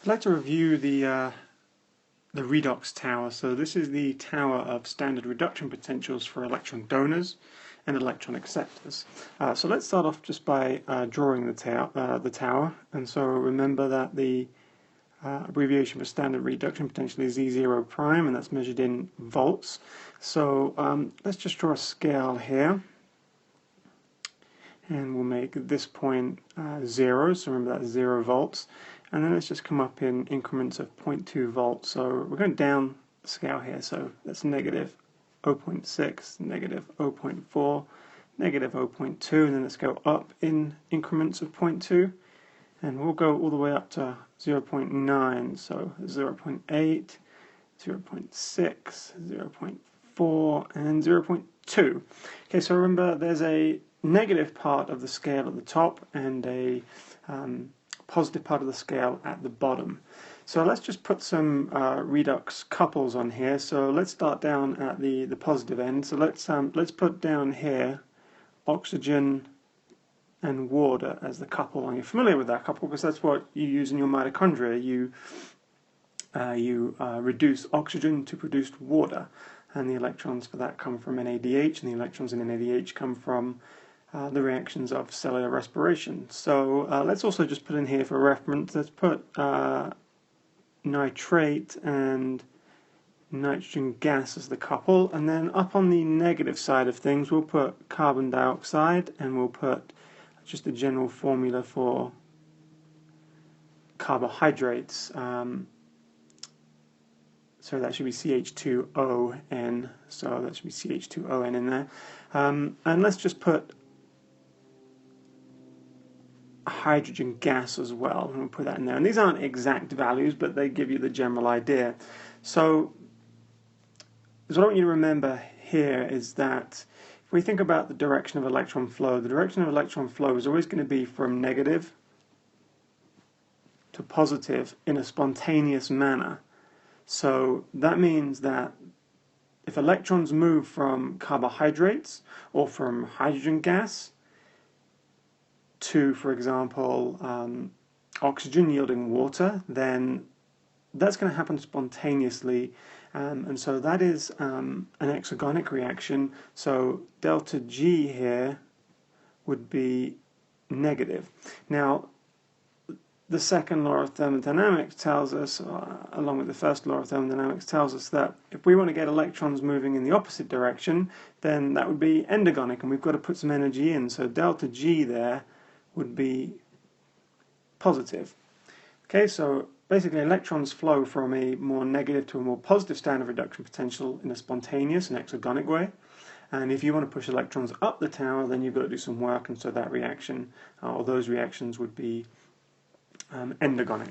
I'd like to review the Redox Tower. So this is the tower of standard reduction potentials for electron donors and electron acceptors. So let's start off just by drawing the tower. And so remember that the abbreviation for standard reduction potential is E0 prime, and that's measured in volts. So let's just draw a scale here. And we'll make this point 0, so remember that's 0 volts. And then let's just come up in increments of 0.2 volts. So we're going down the scale here, so that's negative 0.6, negative 0.4, negative 0.2, and then let's go up in increments of 0.2. And we'll go all the way up to 0.9, so 0.8, 0.6, 0.4, and 0.2. Okay, so remember there's a negative part of the scale at the top and a positive part of the scale at the bottom. So let's just put some redox couples on here. So let's start down at the positive end. So let's put down here oxygen and water as the couple. And you're familiar with that couple because that's what you use in your mitochondria. You reduce oxygen to produce water, and the electrons for that come from NADH, and the electrons in NADH come from the reactions of cellular respiration. So let's also just put in here for reference, let's put nitrate and nitrogen gas as the couple, and then up on the negative side of things we'll put carbon dioxide, and we'll put just a general formula for carbohydrates. So that should be CH2ON, so that should be CH2ON in there. And let's just put hydrogen gas as well, and we'll put that in there. And these aren't exact values, but they give you the general idea. So what I want you to remember here is that if we think about the direction of electron flow, the direction of electron flow is always going to be from negative to positive in a spontaneous manner. So that means that if electrons move from carbohydrates or from hydrogen gas to, for example, oxygen yielding water, then that's going to happen spontaneously, and so that is an exergonic reaction. So delta G here would be negative. Now, the second law of thermodynamics tells us, along with the first law of thermodynamics, tells us that if we want to get electrons moving in the opposite direction, then that would be endergonic, and we've got to put some energy in. So delta G there would be positive. Okay, so basically electrons flow from a more negative to a more positive standard reduction potential in a spontaneous and exergonic way. And if you want to push electrons up the tower, then you've got to do some work, and so that reaction, or those reactions, would be endergonic.